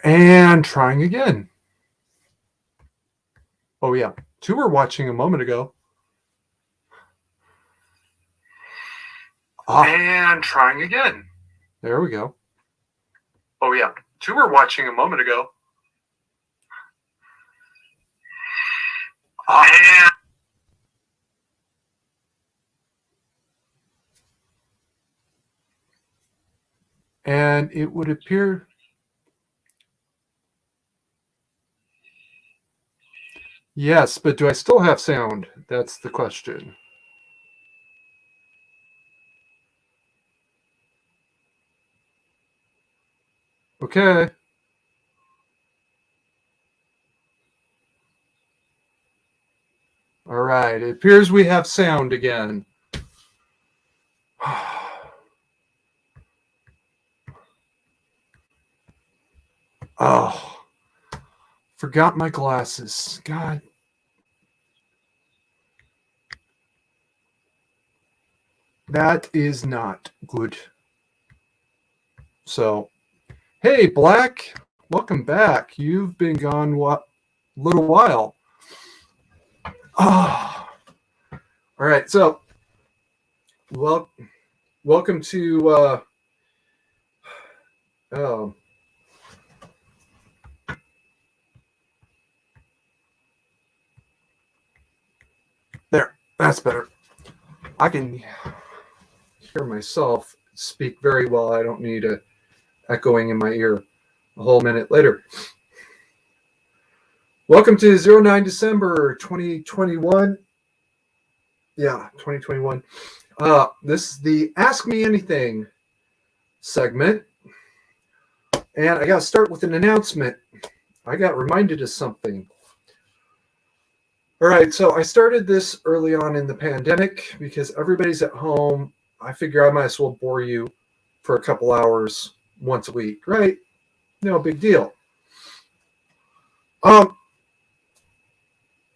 And trying again. Oh, yeah. 2 were watching a moment ago. And trying again. There we go. Oh, yeah. 2 were watching a moment ago. And it would appear... Yes, but do I still have sound? That's the question. Okay. All right. It appears we have sound again. Oh. Forgot my glasses. God. That is not good. So, hey, Black. Welcome back. You've been gone what little while. Oh. All right. So, welcome to oh. There. That's better. I can hear myself speak very well. I don't need a echoing in my ear a whole minute later. Welcome to 09 December 2021. Yeah, 2021. This is the Ask Me Anything segment. And I got to start with an announcement. I got reminded of something. All right, so I started this early on in the pandemic because everybody's at home. I figure I might as well bore you for a couple hours once a week, right? No big deal. I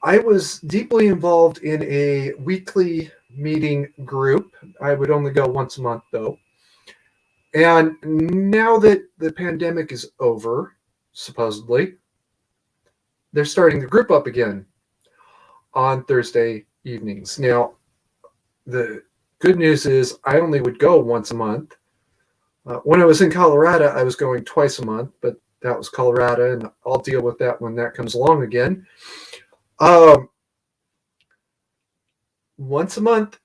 was deeply involved in a weekly meeting group. I would only go once a month, though. And now that the pandemic is over, supposedly, they're starting the group up again on Thursday evenings. Now, the good news is I only would go once a month. When I was in Colorado, I was going twice a month, but that was Colorado, and I'll deal with that when that comes along again. Once a month,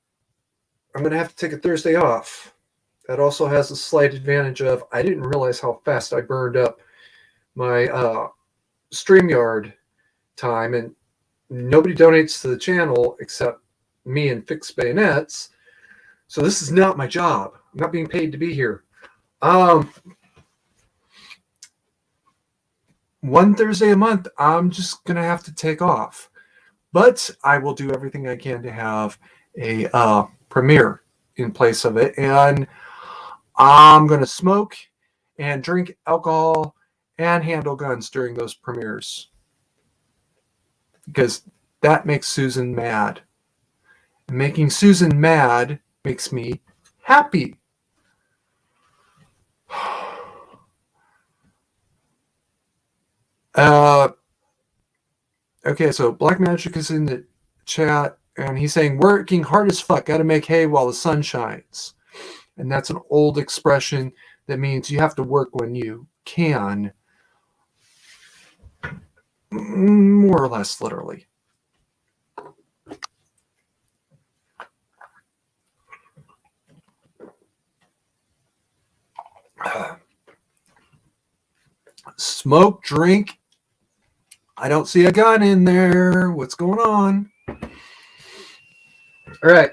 I'm going to have to take a Thursday off. That also has a slight advantage of I didn't realize how fast I burned up my StreamYard time, and nobody donates to the channel except me and Fixed Bayonets. So this is not my job. I'm not being paid to be here. One Thursday a month, I'm just going to have to take off. But I will do everything I can to have a premiere in place of it. And I'm going to smoke and drink alcohol and handle guns during those premieres. Because that makes Susan mad. And making Susan mad makes me happy. Okay, so Black Magic is in the chat, and he's saying, working hard as fuck, gotta make hay while the sun shines. And that's an old expression that means you have to work when you can. More or less literally. Smoke, drink. I don't see a gun in there. What's going on? All right.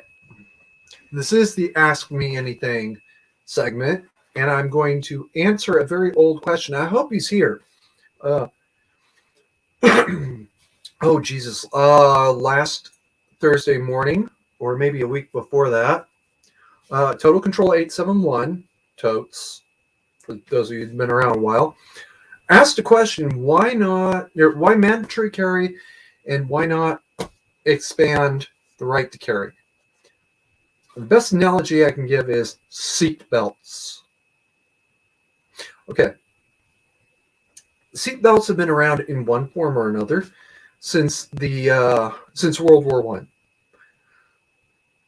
This is the Ask Me Anything segment, and I'm going to answer a very old question. I hope he's here. Oh, Jesus. Last Thursday morning, or maybe a week before that, Total Control 871, Totes, for those of you who've been around a while, asked a question, why mandatory carry, and why not expand the right to carry? The best analogy I can give is seat belts. Okay. seatbelts have been around in one form or another since World War One.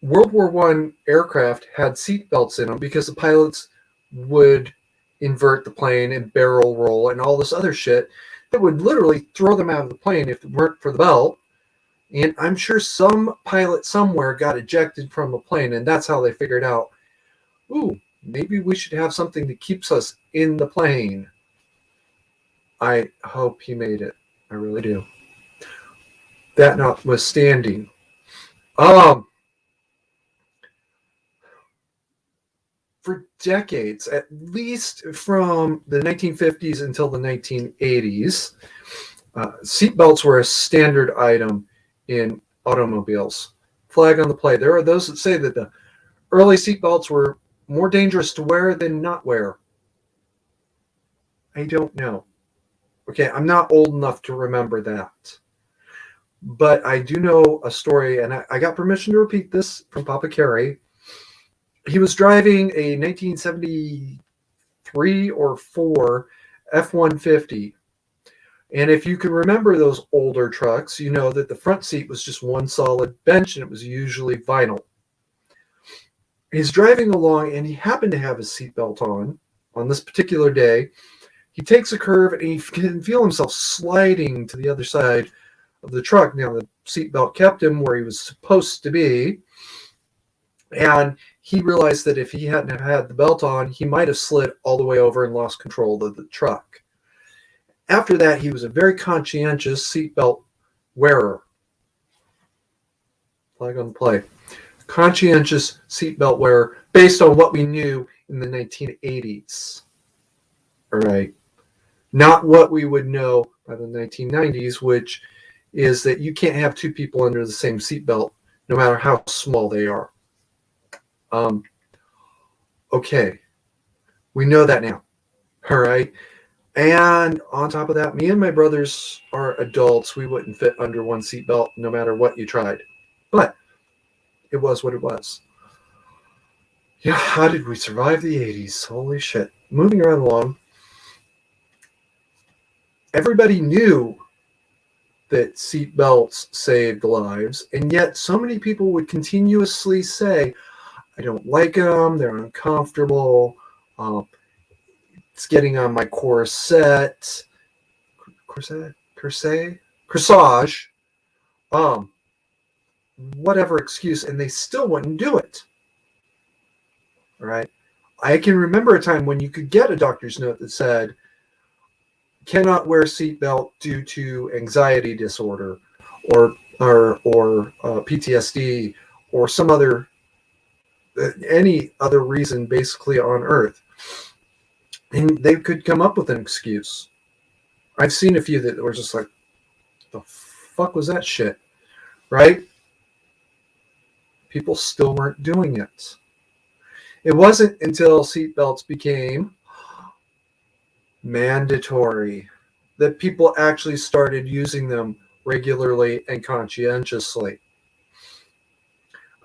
World War One aircraft had seatbelts in them because the pilots would invert the plane and barrel roll and all this other shit that would literally throw them out of the plane if it weren't for the belt. And I'm sure some pilot somewhere got ejected from a plane, and that's how they figured out, ooh, maybe we should have something that keeps us in the plane. I hope he made it. I really do. That notwithstanding, um, for decades, at least from the 1950s until the 1980s, seatbelts were a standard item in automobiles. Flag on the play. There are those that say that the early seatbelts were more dangerous to wear than not wear. I don't know. Okay, I'm not old enough to remember that. But I do know a story, and I got permission to repeat this from Papa Carey. He was driving a 1973 or 4 F-150. And if you can remember those older trucks, you know that the front seat was just one solid bench, and it was usually vinyl. He's driving along, and he happened to have his seatbelt on this particular day. He takes a curve, and he can feel himself sliding to the other side of the truck. Now, the seatbelt kept him where he was supposed to be, and he realized that if he hadn't have had the belt on, he might have slid all the way over and lost control of the truck. After that, he was a very conscientious seatbelt wearer. Flag on the play. Conscientious seatbelt wearer based on what we knew in the 1980s. All right. Not what we would know by the 1990s, which is that you can't have two people under the same seatbelt, no matter how small they are. Okay. We know that now. All right. And on top of that, me and my brothers are adults. We wouldn't fit under one seatbelt no matter what you tried. But it was what it was. Yeah, how did we survive the 80s? Holy shit. Moving right along. Everybody knew that seatbelts saved lives, and yet so many people would continuously say, I don't like them, they're uncomfortable, it's getting on my corsage, whatever excuse, and they still wouldn't do it. All right. I can remember a time when you could get a doctor's note that said, cannot wear seatbelt due to anxiety disorder or PTSD or some other any other reason basically on earth, and they could come up with an excuse. I've seen a few that were just like, the fuck was that shit, right? People still weren't doing it. It wasn't until seatbelts became mandatory that people actually started using them regularly and conscientiously.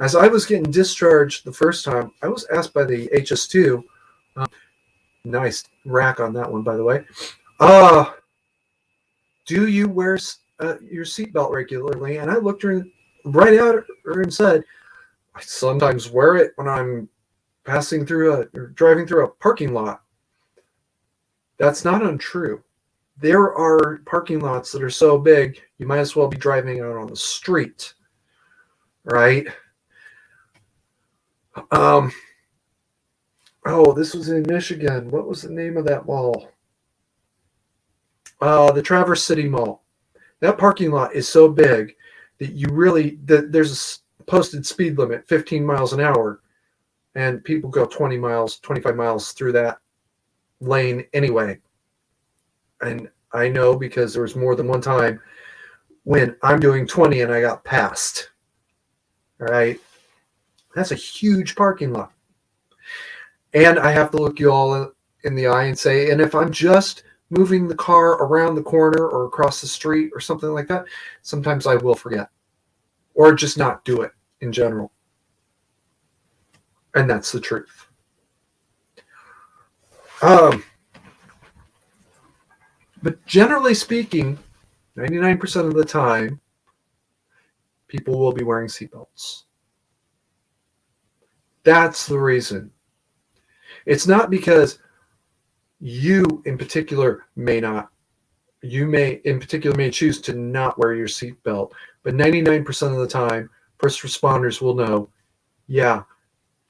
As I was getting discharged the first time, I was asked by the HS2, nice rack on that one, by the way, do you wear your seatbelt regularly? And I looked her right at her and said, I sometimes wear it when I'm driving through a parking lot. That's not untrue. There are parking lots that are so big, you might as well be driving out on the street, right? This was in Michigan. What was the name of that mall? The Traverse City Mall. That parking lot is so big that there's a posted speed limit, 15 miles an hour, and people go 20 miles, 25 miles through that lane anyway. And I know because there was more than one time when I'm doing 20 and I got passed. All right. That's a huge parking lot. And I have to look you all in the eye and say, and if I'm just moving the car around the corner or across the street or something like that, sometimes I will forget or just not do it in general. And that's the truth. But generally speaking, 99% of the time, people will be wearing seatbelts. That's the reason. It's not because you in particular may not. You may in particular may choose to not wear your seatbelt, but 99% of the time, first responders will know, yeah,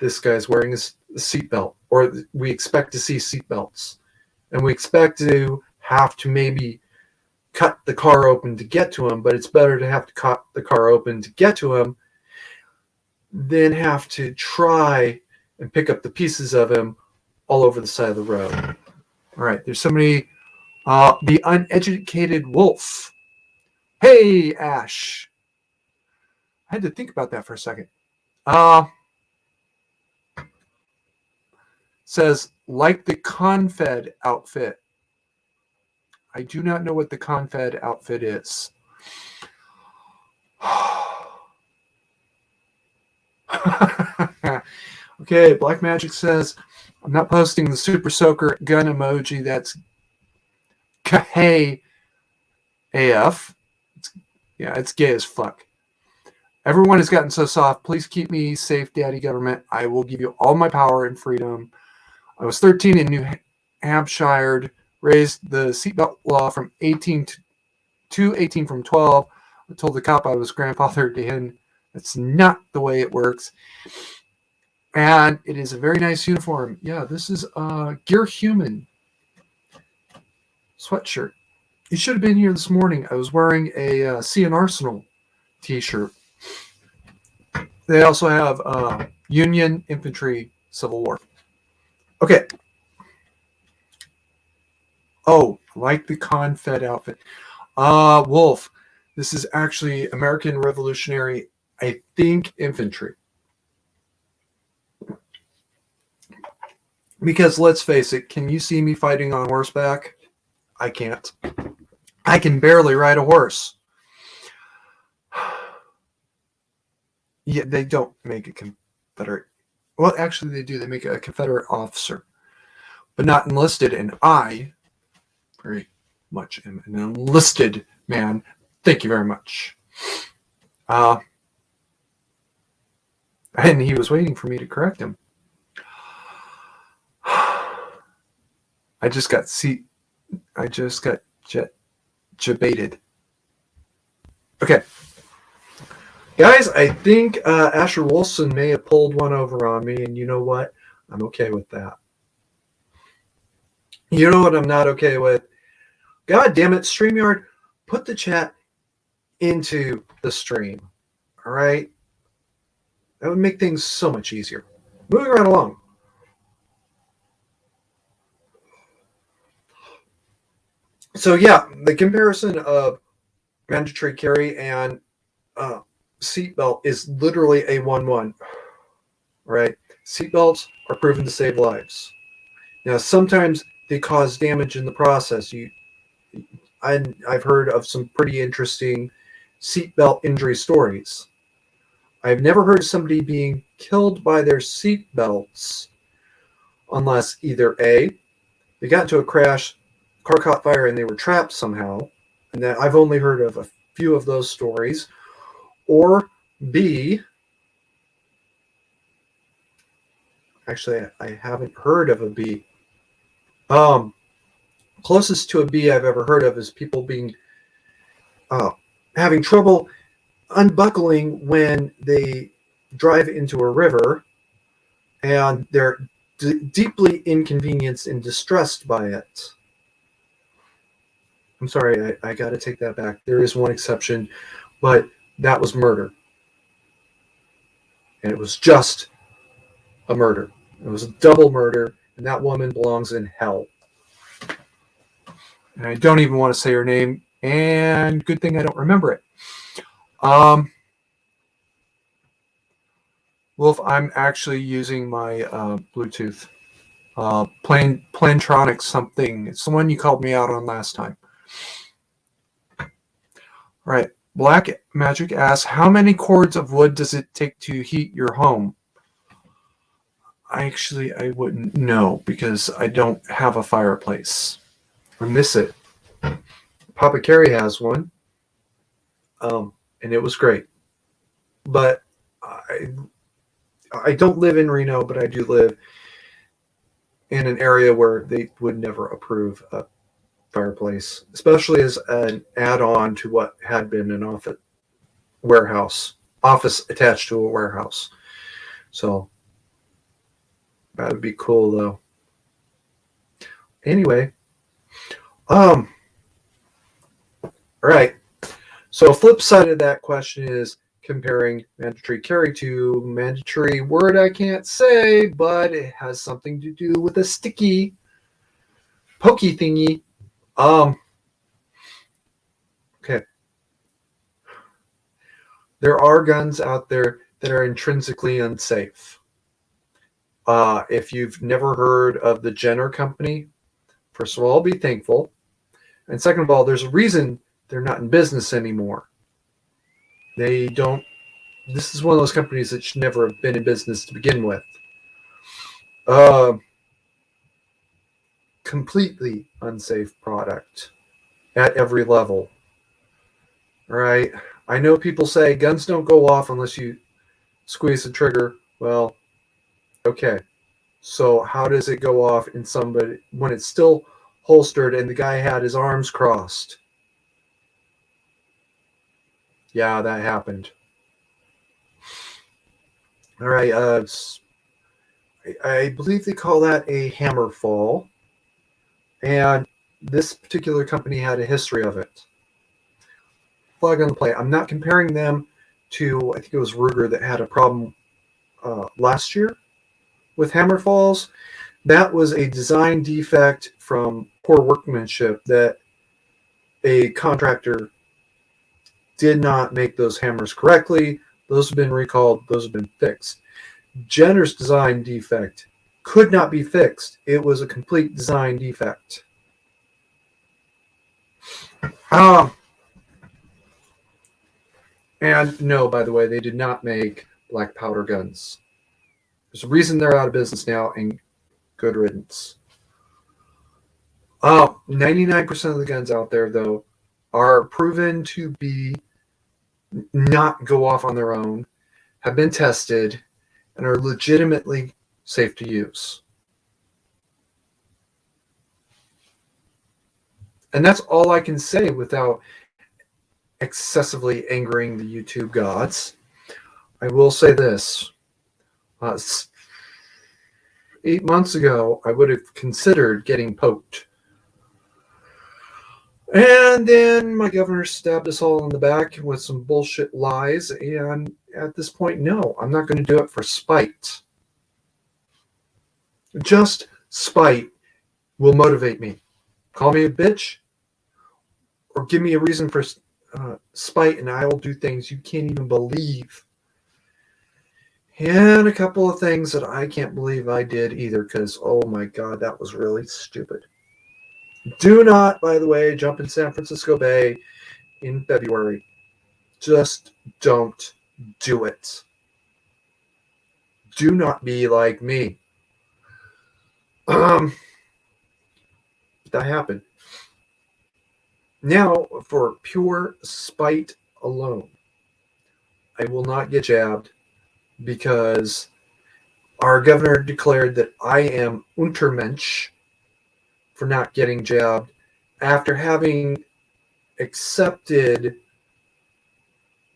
this guy's wearing a seatbelt, or we expect to see seatbelts. And we expect to have to maybe cut the car open to get to him, but it's better to have to cut the car open to get to him than have to try and pick up the pieces of him all over the side of the road. All right, there's somebody, the uneducated wolf. Hey, Ash. I had to think about that for a second. Says, like the Confed outfit. I do not know what the Confed outfit is. Okay, Black Magic says, I'm not posting the Super Soaker gun emoji. That's Kahey AF. It's gay as fuck. Everyone has gotten so soft. Please keep me safe, Daddy Government. I will give you all my power and freedom. I was 13 in New Hampshire, raised the seatbelt law from 18 to 18 from 12. I told the cop I was grandfather to him. That's not the way it works. And it is a very nice uniform. Yeah, this is Gear Human sweatshirt. You should have been here this morning. I was wearing a Sea and Arsenal t-shirt. They also have Union Infantry Civil War. Okay. Oh, like the Confed outfit. Wolf. This is actually American Revolutionary, I think, infantry. Because let's face it, can you see me fighting on horseback? I can't. I can barely ride a horse. Yeah, they don't make a Confederate. Well, actually, they do. They make a Confederate officer, but not enlisted. And I very much am an enlisted man. Thank you very much. And he was waiting for me to correct him. I just got debated. Okay. Guys, I think Asher Wilson may have pulled one over on me, and you know what? I'm okay with that. You know what I'm not okay with? God damn it, StreamYard, put the chat into the stream. All right? That would make things so much easier. Moving right along. So yeah, the comparison of mandatory carry and seatbelt is literally a 1-1. Right? Seatbelts are proven to save lives. Now, sometimes they cause damage in the process. I've heard of some pretty interesting seatbelt injury stories. I've never heard of somebody being killed by their seatbelts unless either A, they got into a crash, car caught fire, and they were trapped somehow. And that I've only heard of a few of those stories. Or B, actually, I haven't heard of a B. Closest to a B I've ever heard of is people being having trouble unbuckling when they drive into a river, and they're deeply inconvenienced and distressed by it. I'm sorry, I got to take that back. There is one exception, but that was murder. And it was just a murder. It was a double murder, and that woman belongs in hell. And I don't even want to say her name, and good thing I don't remember it. Wolf, I'm actually using my Bluetooth. Plantronics something. It's the one you called me out on last time. All right. Black Magic asks, how many cords of wood does it take to heat your home? I wouldn't know because I don't have a fireplace. I miss it. Papa Carey has one, and it was great. But I, I don't live in Reno, but I do live in an area where they would never approve a fireplace, especially as an add-on to what had been an office attached to a warehouse. So that would be cool, though. Anyway, all right. So flip side of that question is comparing mandatory carry to mandatory word I can't say, but it has something to do with a sticky pokey thingy. Okay. There are guns out there that are intrinsically unsafe. If you've never heard of the Jenner Company, first of all, be thankful. And second of all, there's a reason they're not in business anymore. They don't. This is one of those companies that should never have been in business to begin with. Completely unsafe product at every level. All right. I know people say guns don't go off unless you squeeze the trigger. Well, okay. So how does it go off in somebody when it's still holstered and the guy had his arms crossed? Yeah, that happened. All right. I believe they call that a hammer fall, and this particular company had a history of it. Flag on the play. I'm not comparing them to, I think it was Ruger that had a problem last year with hammer falls. That was a design defect from poor workmanship that a contractor did not make those hammers correctly. Those have been recalled. Those have been fixed. Jenner's design defect could not be fixed. It was a complete design defect. And no, by the way, they did not make black powder guns. There's a reason they're out of business now, and good riddance. 99% of the guns out there, though, are proven to be not go off on their own, have been tested, and are legitimately safe to use. And that's all I can say without excessively angering the YouTube gods. I will say this. 8 months ago, I would have considered getting poked. And then my governor stabbed us all in the back with some bullshit lies. And at this point, no, I'm not going to do it for spite. Just spite will motivate me. Call me a bitch or give me a reason for spite, and I will do things you can't even believe. And a couple of things that I can't believe I did either, because, oh my God, that was really stupid. Do not, by the way, jump in San Francisco Bay in February. Just don't do it. Do not be like me. That happened. Now, for pure spite alone, I will not get jabbed because our governor declared that I am Untermensch for not getting jabbed after having accepted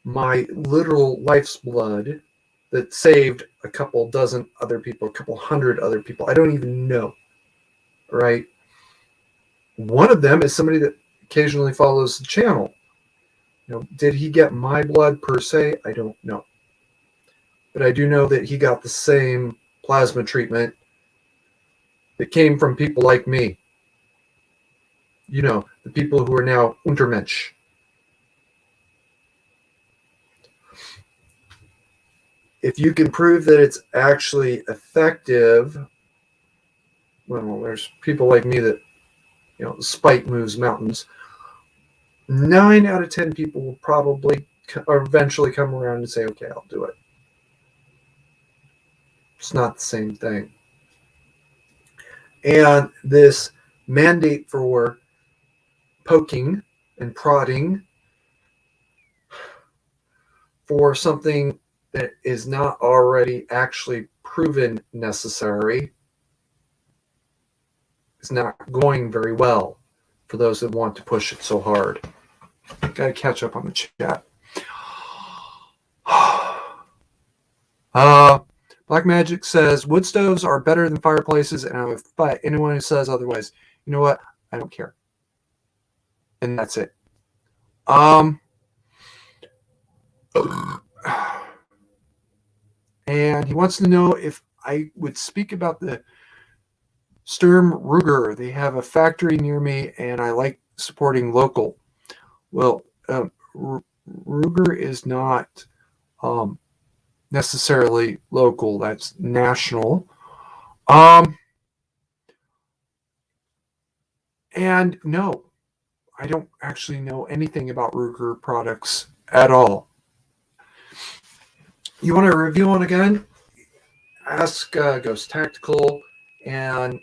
my literal life's blood that saved a couple dozen other people, a couple hundred other people. I don't even know. Right? One of them is somebody that occasionally follows the channel. Did he get my blood per se? I don't know. But I do know that he got the same plasma treatment that came from people like me. The people who are now Untermensch. If you can prove that it's actually effective, well, there's people like me that, spite moves mountains. 9 out of 10 people will probably or eventually come around and say, okay, I'll do it. It's not the same thing. And this mandate for poking and prodding for something that is not already actually proven necessary is not going very well for those that want to push it so hard. Got to catch up on the chat. Black Magic says wood stoves are better than fireplaces, and I would fight anyone who says otherwise. You know what? I don't care. And that's it. And he wants to know if I would speak about the Sturm Ruger. They have a factory near me, and I like supporting local. Well, Ruger is not necessarily local. That's national. And no, I don't actually know anything about Ruger products at all. You want a review on a gun? Ask Ghost Tactical and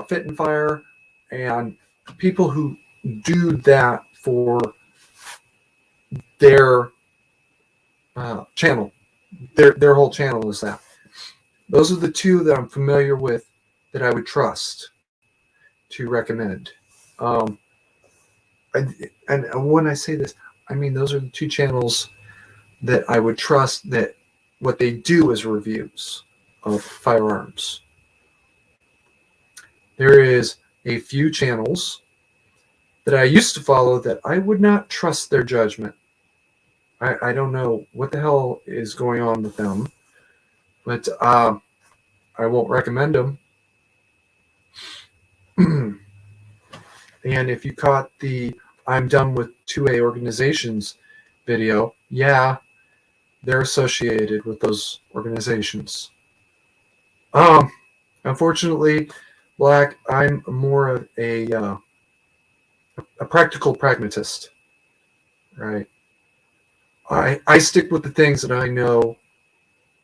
Fit and Fire and people who do that for their channel. Their whole channel is that. Those are the two that I'm familiar with that I would trust to recommend. And when I say this, I mean those are the two channels that I would trust that what they do is reviews of firearms. There is a few channels that I used to follow that I would not trust their judgment. I don't know what the hell is going on with them, but I won't recommend them. And if you caught the I'm done with 2A organizations video, yeah, they're associated with those organizations. Unfortunately, Black, I'm more of a practical pragmatist, right? I stick with the things that I know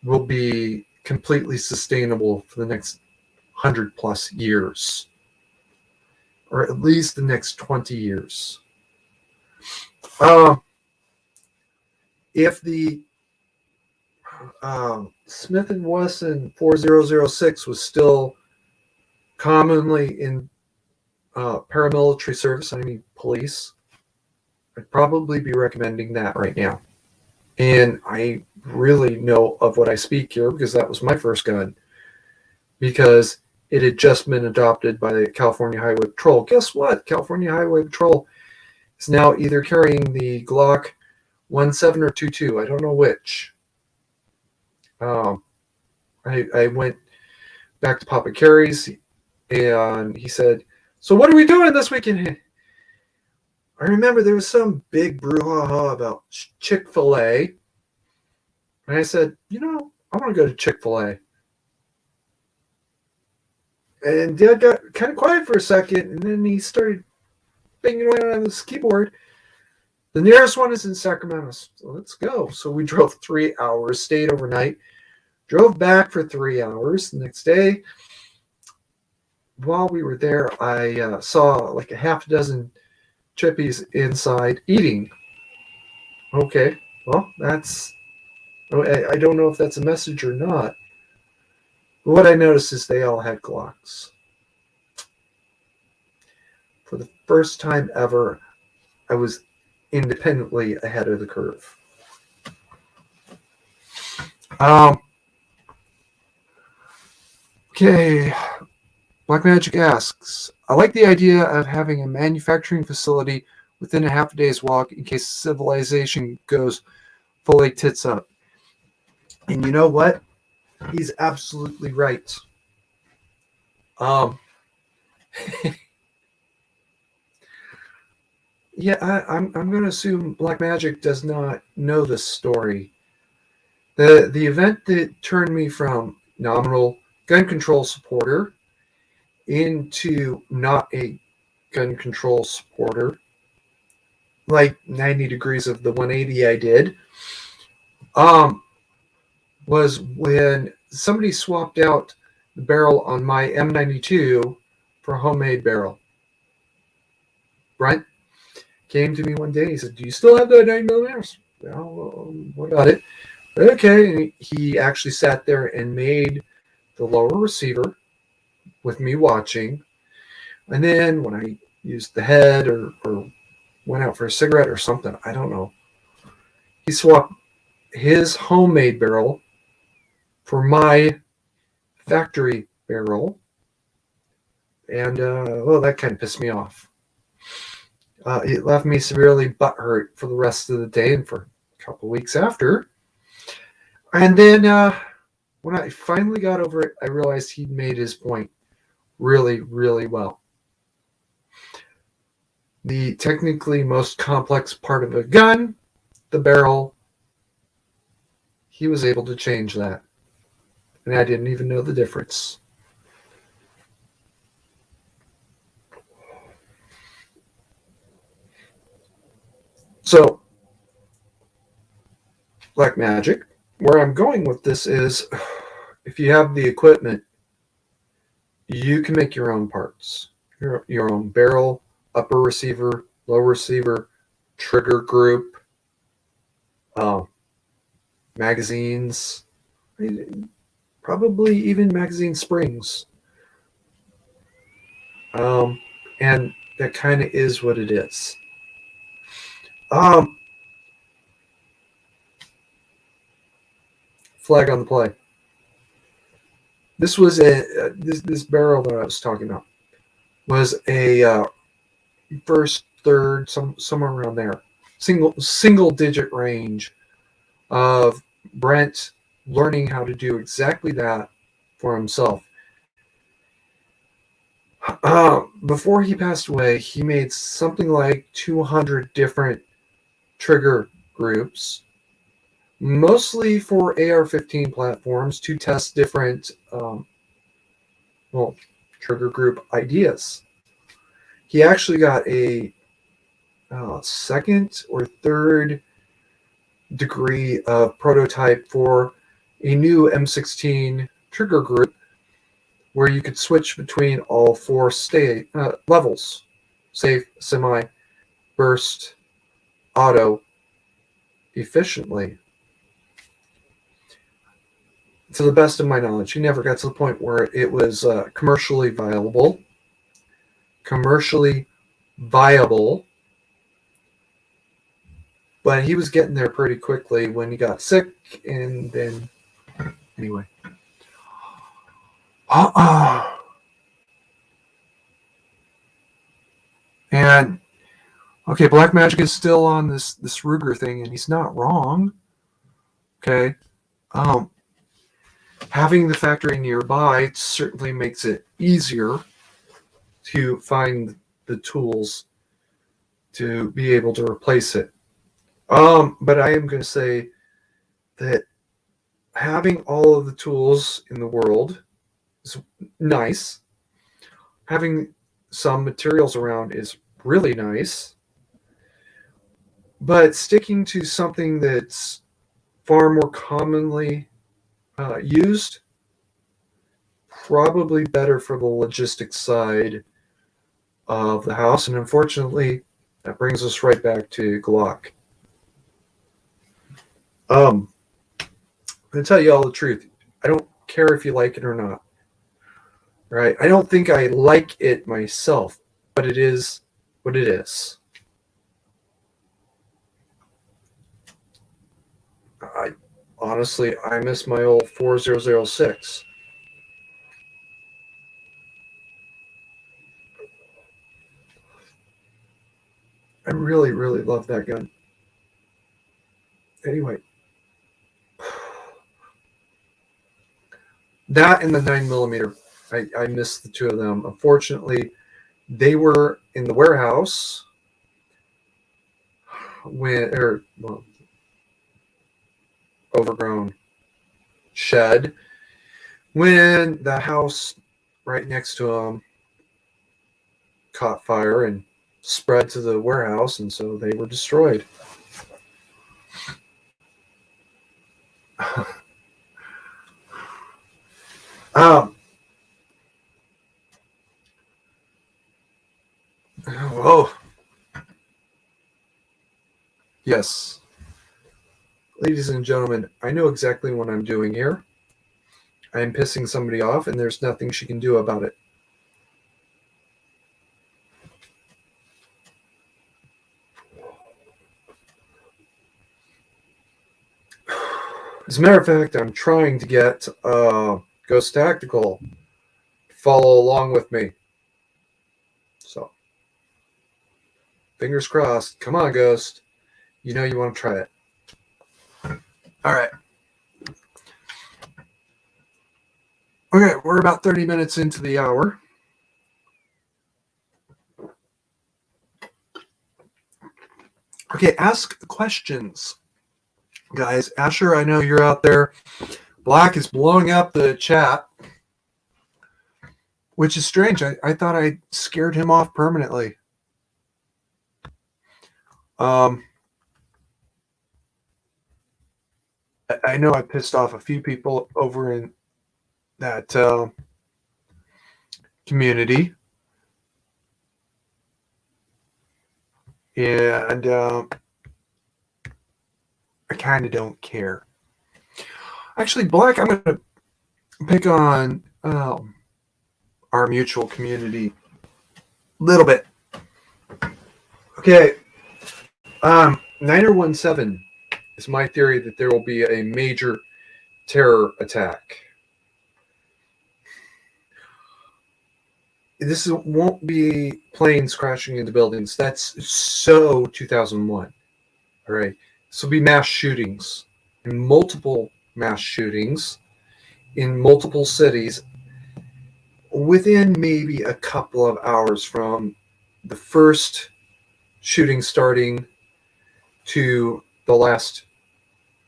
will be completely sustainable for the next 100+ years, or at least the next 20 years. If the Smith & Wesson 4006 was still commonly in paramilitary service, I mean police, I'd probably be recommending that right now. And I really know of what I speak here because that was my first gun, because it had just been adopted by the California Highway Patrol. Guess what? California Highway Patrol is now either carrying the Glock 17 or 22. I don't know which. I went back to Papa Carey's, and he said, "So what are we doing this weekend?" I remember there was some big brouhaha about Chick-fil-A. And I said, I want to go to Chick-fil-A. And Dad got kind of quiet for a second, and then he started banging away on his keyboard. The nearest one is in Sacramento. So let's go. So we drove 3 hours, stayed overnight, drove back for 3 hours. The next day, while we were there, I saw like a half dozen chippies inside eating. Okay, well, I don't know if that's a message or not. But what I noticed is they all had Glocks. For the first time ever, I was independently ahead of the curve. Okay, Black Magic asks, I like the idea of having a manufacturing facility within a half a day's walk in case civilization goes fully tits up. And you know what? He's absolutely right. Yeah, I'm going to assume Black Magic does not know this story. The event that turned me from nominal gun control supporter into not a gun control supporter, like 90 degrees of the 180 I did, was when somebody swapped out the barrel on my M92 for a homemade barrel. Brent came to me one day. He said, "Do you still have that 9mm?" Well, what about it? Okay. And he actually sat there and made the lower receiver with me watching. And then when I used the head or went out for a cigarette or something, I don't know, he swapped his homemade barrel for my factory barrel. And, well, that kind of pissed me off. It left me severely butthurt for the rest of the day and for a couple of weeks after. And then when I finally got over it, I realized he'd made his point really, really well. The technically most complex part of a gun, the barrel, he was able to change that. And I didn't even know the difference. So, Black Magic, where I'm going with this is, if you have the equipment, you can make your own parts. Your own barrel, upper receiver, lower receiver, trigger group, magazines, probably even magazine springs. And that kind of is what it is. Flag on the play. This was this barrel that I was talking about was a first, third, somewhere around there, single digit range of Brent learning how to do exactly that for himself. Before he passed away, he made something like 200 different trigger groups, mostly for AR-15 platforms to test different trigger group ideas. He actually got a second or third degree of prototype for a new M16 trigger group where you could switch between all four levels: safe, semi, burst, auto, efficiently. To the best of my knowledge, he never got to the point where it was commercially viable. But he was getting there pretty quickly when he got sick, and then anyway. And okay, Black Magic is still on this Ruger thing, and he's not wrong. Okay, having the factory nearby certainly makes it easier to find the tools to be able to replace it. But I am going to say that having all of the tools in the world is nice. Having some materials around is really nice. But sticking to something that's far more commonly used, probably better for the logistics side of the house. And unfortunately, that brings us right back to Glock. I'm going to tell you all the truth. I don't care if you like it or not. Right? I don't think I like it myself, but it is what it is. Honestly, I miss my old 4006. I really, really love that gun. Anyway, that and the 9mm, I missed the two of them. Unfortunately, they were in the warehouse overgrown shed when the house right next to them caught fire and spread to the warehouse, and so they were destroyed. Whoa. Yes. Ladies and gentlemen, I know exactly what I'm doing here. I am pissing somebody off, and there's nothing she can do about it. As a matter of fact, I'm trying to get Ghost Tactical to follow along with me. So, fingers crossed. Come on, Ghost. You know you want to try it. All right. Okay, we're about 30 minutes into the hour. Okay, ask questions. Guys, Asher, I know you're out there. Black is blowing up the chat, which is strange. I thought I scared him off permanently. I know I pissed off a few people over in that community. And I kind of don't care. Actually, Black, I'm going to pick on our mutual community a little bit. Okay. 917 is my theory that there will be a major terror attack. This won't be planes crashing into buildings. That's so 2001. All right. This will be mass shootings, and multiple mass shootings in multiple cities within maybe a couple of hours from the first shooting starting to the last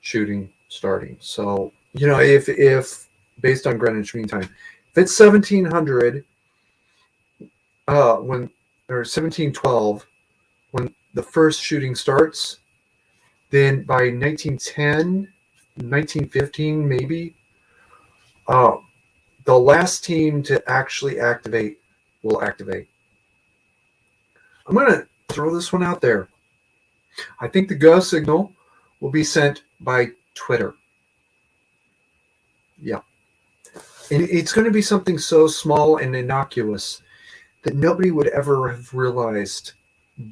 shooting starting. So, you know, if based on Greenwich Mean Time, if it's 1700 when or 1712 when the first shooting starts, then by 1910, 1915 maybe, the last team to actually activate will activate. I'm going to throw this one out there. I think the go signal will be sent by Twitter. Yeah. And it's going to be something so small and innocuous that nobody would ever have realized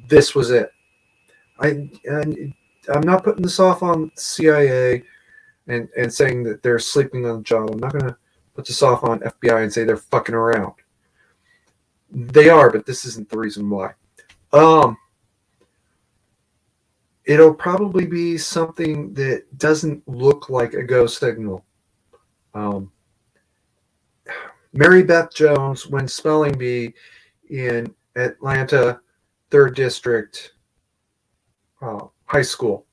this was it. I'm not putting this off on CIA and saying that they're sleeping on the job. I'm not going to put this off on FBI and say they're fucking around. They are, but this isn't the reason why. It'll probably be something that doesn't look like a go signal. Mary Beth Jones went spelling bee in Atlanta 3rd District high school.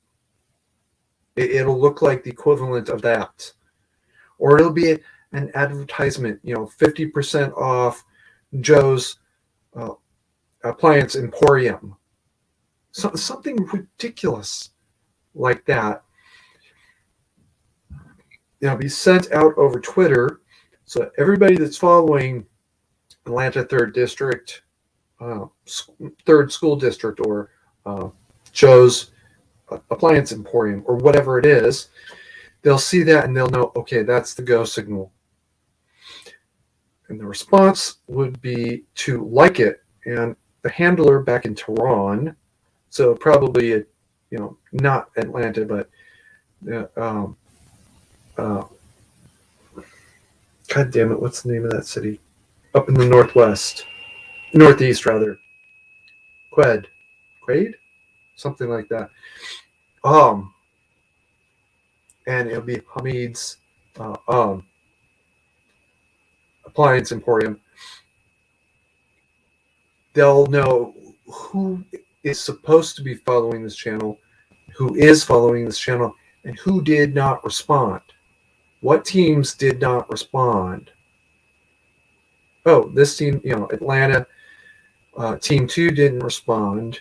It'll look like the equivalent of that. Or it'll be an advertisement, 50% off Joe's Appliance Emporium. Something ridiculous like that. Be sent out over Twitter. So everybody that's following Atlanta 3rd District, 3rd School District, or Joe's Appliance Emporium, or whatever it is, they'll see that and they'll know, okay, that's the go signal. And the response would be to like it. And the handler back in Tehran, so probably, not Atlanta, but God damn it, what's the name of that city? Up in the northeast rather. Quaid? Something like that. And it'll be Hamid's Appliance Emporium. They'll know who is supposed to be following this channel, who is following this channel, and who did not respond. What teams did not respond? Oh, this team, Atlanta, Team 2 didn't respond.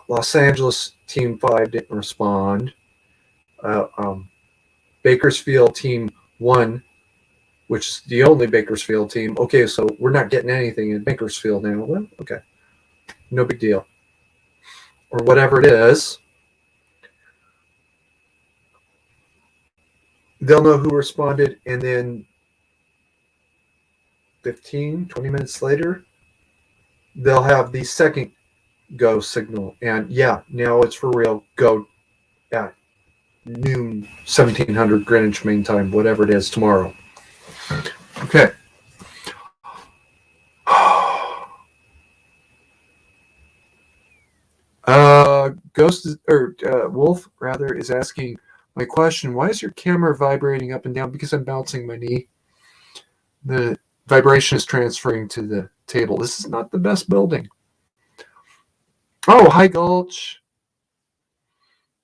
Los Angeles, Team 5 didn't respond. Bakersfield, Team 1, which is the only Bakersfield team. Okay, so we're not getting anything in Bakersfield now. Well, okay. No big deal. Or whatever it is. they'll know who responded, and then 15, 20 minutes later, they'll have the second go signal. And yeah, now it's for real. Go at noon, 1700 Greenwich Mean Time, whatever it is tomorrow. Okay. Ghost is, or Wolf rather is asking my question. Why is your camera vibrating up and down? Because I'm bouncing my knee. The vibration is transferring to the table. This is not the best building. Oh, hi Gulch.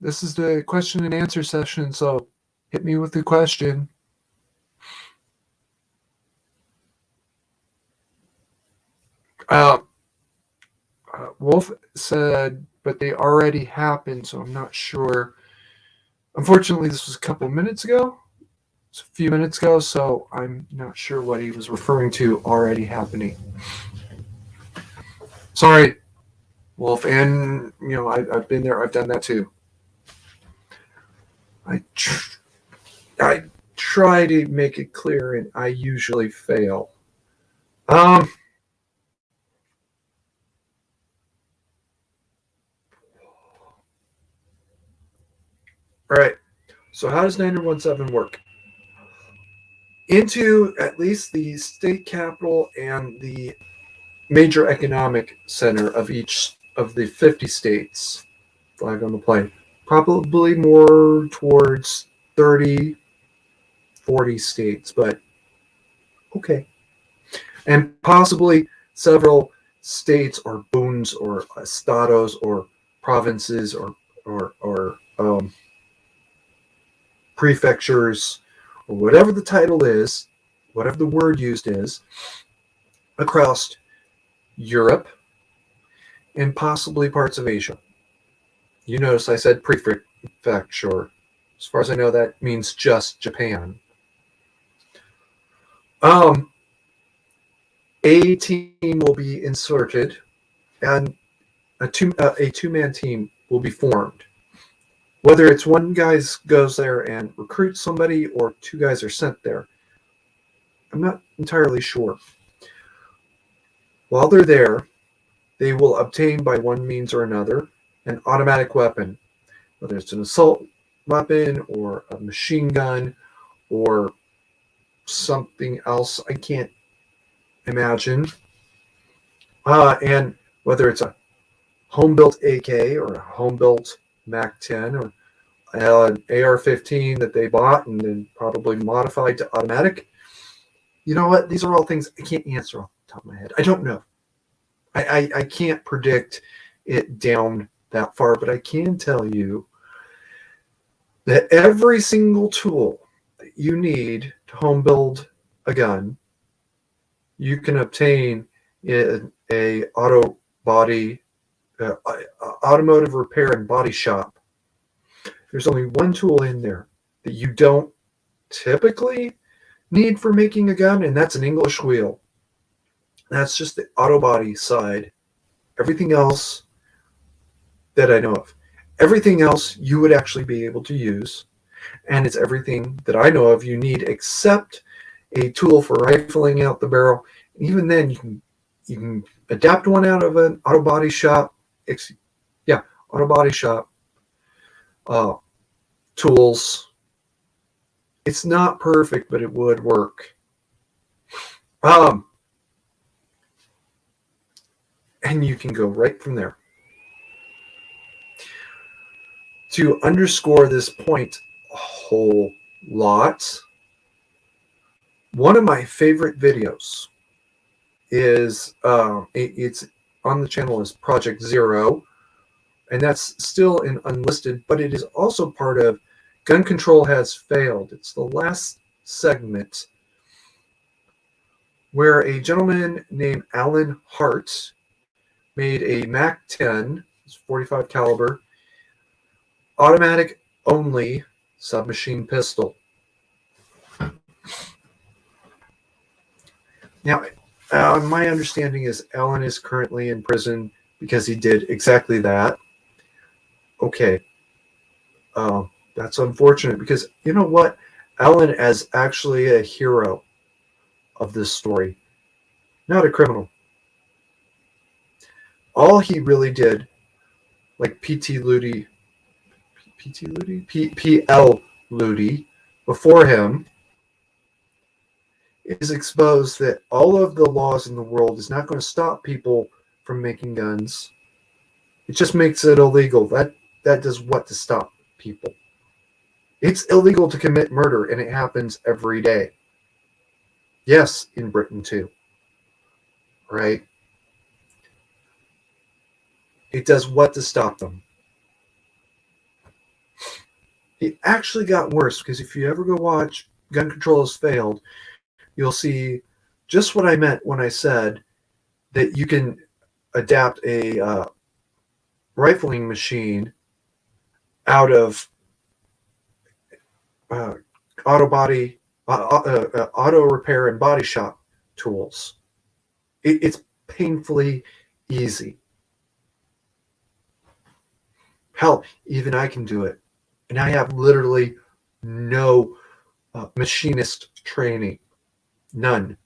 This is the question and answer session, so hit me with the question. Wolf said, but they already happened, so I'm not sure. Unfortunately, this was a couple minutes ago. It's a few minutes ago, so I'm not sure what he was referring to already happening. Sorry, Wolf, and I've been there. I've done that too. I try to make it clear, and I usually fail. All right. So how does 917 work? Into at least the state capital and the major economic center of each of the 50 states, flag on the plane, probably more towards 30, 40 states, but okay. And possibly several states or boons or estados or provinces or prefectures or whatever the title is, whatever the word used is, across Europe and possibly parts of Asia. You notice I said prefecture. As far as I know, that means just Japan. A team will be inserted, and a two-man team will be formed. Whether it's one guy goes there and recruits somebody or two guys are sent there, I'm not entirely sure. While they're there, they will obtain by one means or another an automatic weapon, whether it's an assault weapon or a machine gun or something else I can't imagine. And whether it's a home-built AK or a home-built MAC-10 or an AR-15 that they bought and then probably modified to automatic. You know what? These are all things I can't answer off the top of my head. I don't know. I can't predict it down that far, but I can tell you that every single tool that you need to home build a gun, you can obtain in a automotive repair and body shop. There's only one tool in there that you don't typically need for making a gun, and that's an English wheel. That's just the auto body side. Everything else that I know of, everything else you would actually be able to use, and it's everything that I know of you need except a tool for rifling out the barrel. Even then, you can adapt one out of an auto body shop. Auto body shop tools. It's not perfect, but it would work. And you can go right from there. To underscore this point a whole lot, one of my favorite videos is it's on the channel as Project Zero, and that's still in unlisted, but it is also part of Gun Control Has Failed. It's the last segment where a gentleman named Alan Hart made a MAC-10, it's 45 caliber, automatic only submachine pistol. Now, my understanding is Alan is currently in prison because he did exactly that. Okay. That's unfortunate because you know what? Alan as actually a hero of this story, not a criminal. All he really did, like P.T. Ludi, P.T. Ludi, P.L. Ludi, before him, is expose that all of the laws in the world is not going to stop people from making guns. It just makes it illegal. That does what to stop people? It's illegal to commit murder, and it happens every day. Yes, in Britain too. Right? It does what to stop them? It actually got worse, because if you ever go watch Gun Control Has Failed, you'll see just what I meant when I said that you can adapt a rifling machine out of uh, auto repair and body shop tools. It's painfully easy. Hell, even I can do it. And I have literally no machinist training. None.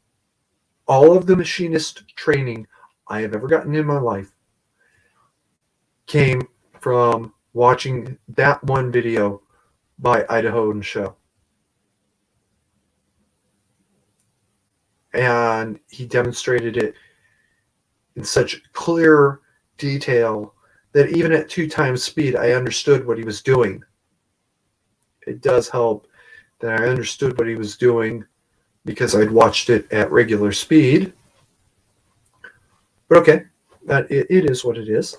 All of the machinist training I have ever gotten in my life came from watching that one video by Idaho and Show. And he demonstrated it in such clear detail that even at 2 times speed, I understood what he was doing. It does help that I understood what he was doing because I'd watched it at regular speed. But okay, it is what it is.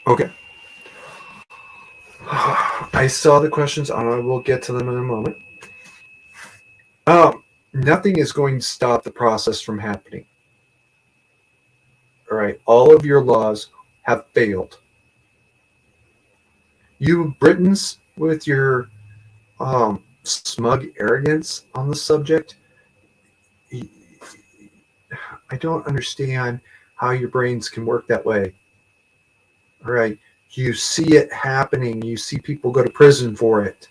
Okay. I saw the questions, and I will get to them in a moment. Nothing is going to stop the process from happening. All right, all of your laws have failed. You Britons, with your smug arrogance on the subject, I don't understand how your brains can work that way. All right, you see it happening. You see people go to prison for it,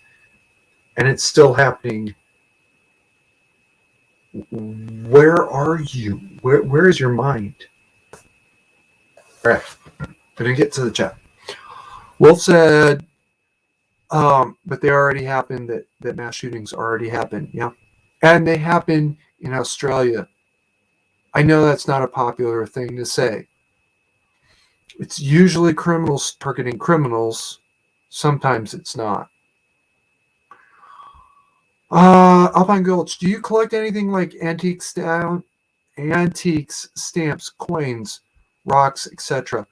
and it's still happening. Where are you? Where is your mind? All right, gonna get to the chat. Wolf said, but they already happened. That mass shootings already happened. Yeah, and they happen in Australia. I know that's not a popular thing to say. It's usually criminals targeting criminals. Sometimes it's not. Alpine Gulch, do you collect anything like antiques, stamps, coins, rocks, etc.?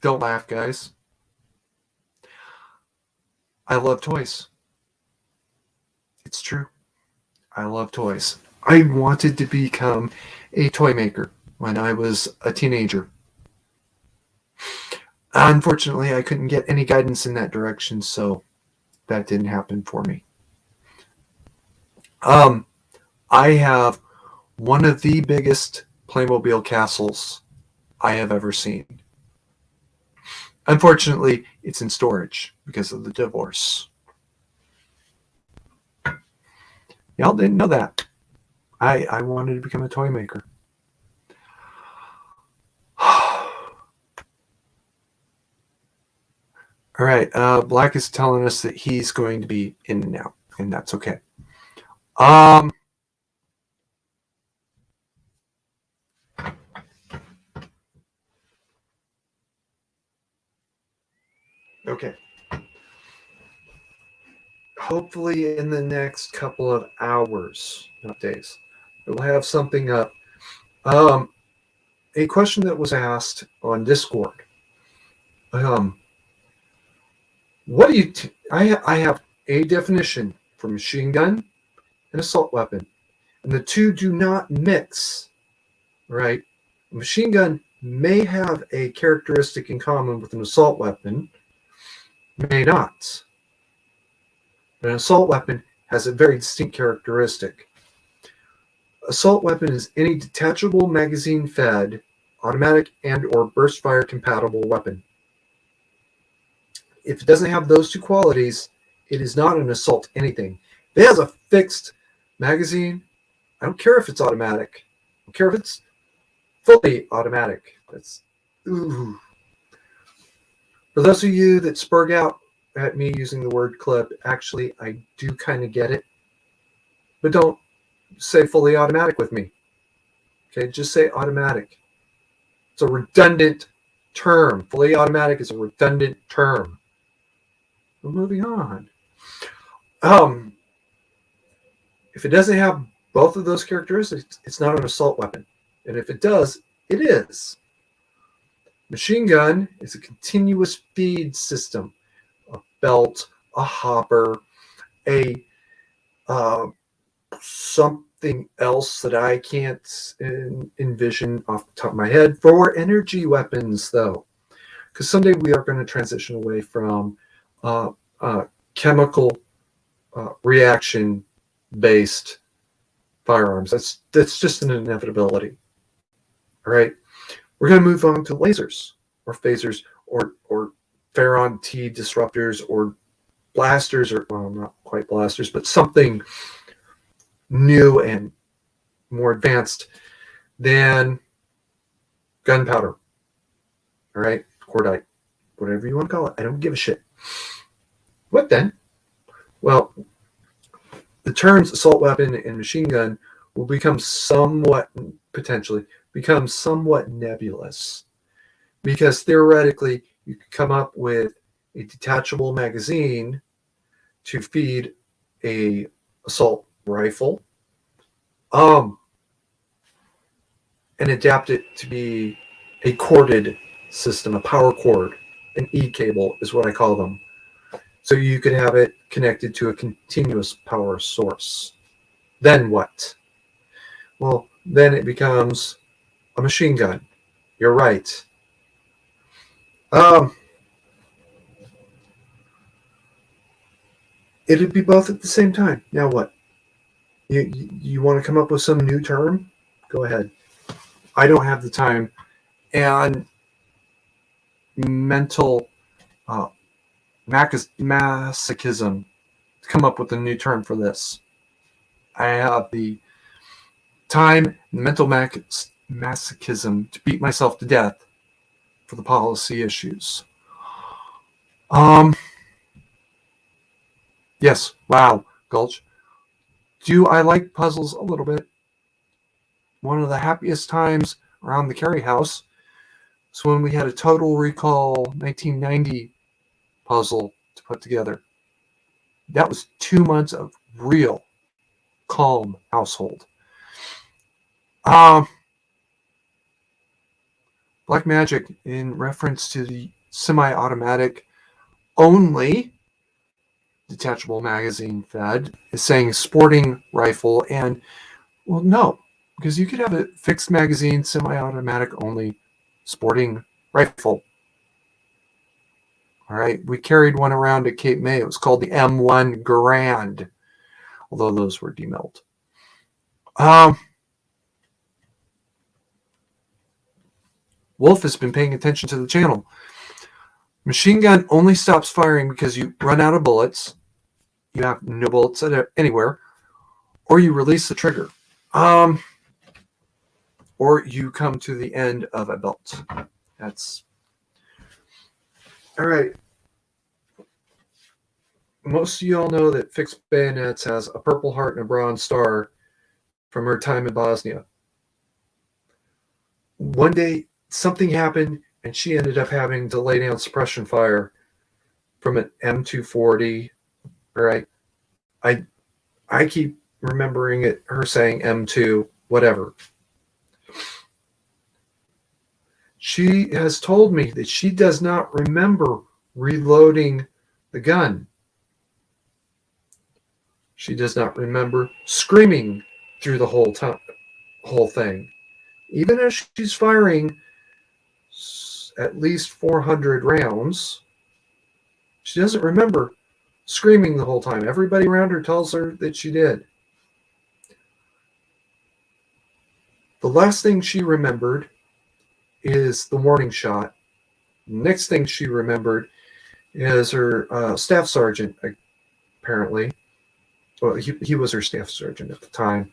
Don't laugh, guys. I love toys. It's true. I love toys. I wanted to become a toy maker when I was a teenager. Unfortunately, I couldn't get any guidance in that direction, so that didn't happen for me. I have one of the biggest Playmobil castles I have ever seen. Unfortunately, it's in storage because of the divorce. Y'all didn't know that. I wanted to become a toy maker. All right, Black is telling us that he's going to be in and out, and that's okay. Okay. Hopefully in the next couple of hours, not days, we'll have something up. A question that was asked on Discord. What do you? I have a definition for machine gun and assault weapon, and the two do not mix. Right? A machine gun may have a characteristic in common with an assault weapon, may not. An assault weapon has a very distinct characteristic. Assault weapon is any detachable magazine-fed, automatic and or burst fire compatible weapon. If it doesn't have those two qualities, it is not an assault anything. If it has a fixed magazine, I don't care if it's automatic. I don't care if it's fully automatic. That's ooh. For those of you that spurg out at me using the word clip, actually, I do kind of get it. But don't say fully automatic with me. Okay, just say automatic. It's a redundant term. Fully automatic is a redundant term. We're moving on. If it doesn't have both of those characteristics, it's not an assault weapon. And if it does, it is. Machine gun is a continuous feed system. A belt, a hopper, a something else that I can't envision off the top of my head for energy weapons, though. Because someday we are going to transition away from chemical reaction-based firearms. That's just an inevitability. All right, we're going to move on to lasers or phasers or Pharaon T disruptors or blasters, or well, not quite blasters, but something new and more advanced than gunpowder. All right, cordite, whatever you want to call it. I don't give a shit. What then? Well, the terms assault weapon and machine gun will become somewhat nebulous, because theoretically you could come up with a detachable magazine to feed a assault rifle, and adapt it to be a corded system, a power cord, an E-cable is what I call them. So you could have it connected to a continuous power source. Then what? Well, then it becomes a machine gun. You're right. It'd be both at the same time. Now what? You want to come up with some new term? Go ahead. I don't have the time and mental masochism to come up with a new term for this. I have the time and mental masochism to beat myself to death for the policy issues. Yes, wow, Gulch. Do I like puzzles a little bit? One of the happiest times around the Carey house was when we had a Total Recall 1990 puzzle to put together. That was 2 months of real calm household. Black Magic, in reference to the semi-automatic only detachable magazine fed, is saying sporting rifle, and well, no, because you could have a fixed magazine semi-automatic only sporting rifle. All right, we carried one around at Cape May. It was called the M1 Grand, although those were demilled. Wolf has been paying attention to the channel. Machine gun only stops firing because you run out of bullets, you have no bullets anywhere, or you release the trigger, or you come to the end of a belt. That's all right. Most of you all know that Fixed Bayonets has a Purple Heart and a Bronze Star from her time in Bosnia. One day, something happened, and she ended up having to lay down suppression fire from an M240. All right, I keep remembering it, her saying M2, whatever. She has told me that she does not remember reloading the gun. She does not remember screaming through the whole thing. Even as she's firing at least 400 rounds, She doesn't remember screaming the whole time. Everybody around her tells her that she did. The last thing she remembered is the warning shot. Next thing she remembered is her staff sergeant, apparently. Well, he was her staff sergeant at the time,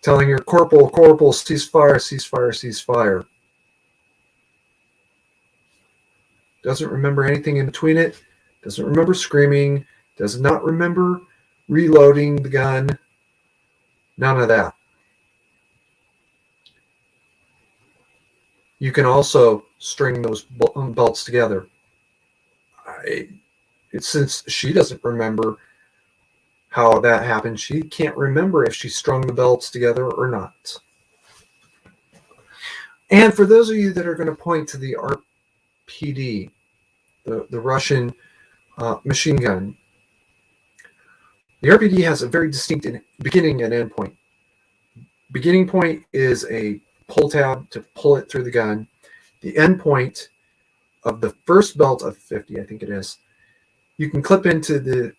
telling her, Corporal, Corporal, cease fire, cease fire, cease fire. Doesn't remember anything in between it. Doesn't remember screaming. Does not remember reloading the gun. None of that. You can also string those belts together. Since she doesn't remember how that happened, she can't remember if she strung the belts together or not. And for those of you that are going to point to the RPD, the Russian machine gun, the RPD has a very distinct beginning and end point. Beginning point is a pull tab to pull it through the gun. The end point of the first belt of 50, I think it is, you can clip into the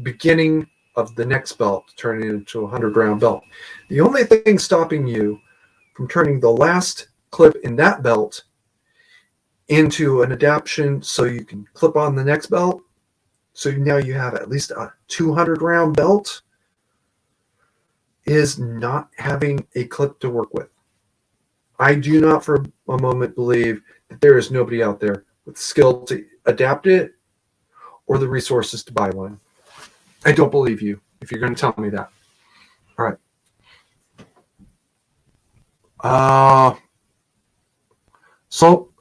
beginning of the next belt, turning it into a 100-round belt. The only thing stopping you from turning the last clip in that belt into an adaptation so you can clip on the next belt, so now you have at least a 200-round belt, is not having a clip to work with. I do not for a moment believe that there is nobody out there with the skill to adapt it or the resources to buy one. I don't believe you if you're going to tell me that. All right.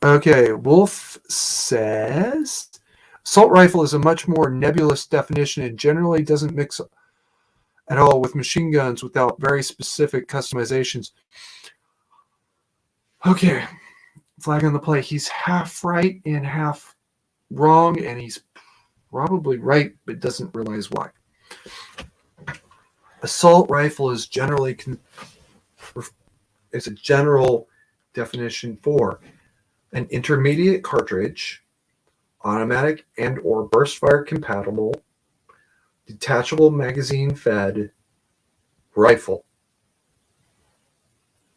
Okay, Wolf says, assault rifle is a much more nebulous definition and generally doesn't mix at all with machine guns without very specific customizations. Okay, flag on the play. He's half right and half wrong, and he's probably right, but doesn't realize why. Assault rifle is generally it's a general definition for an intermediate cartridge, automatic and or burst fire compatible, detachable magazine fed rifle.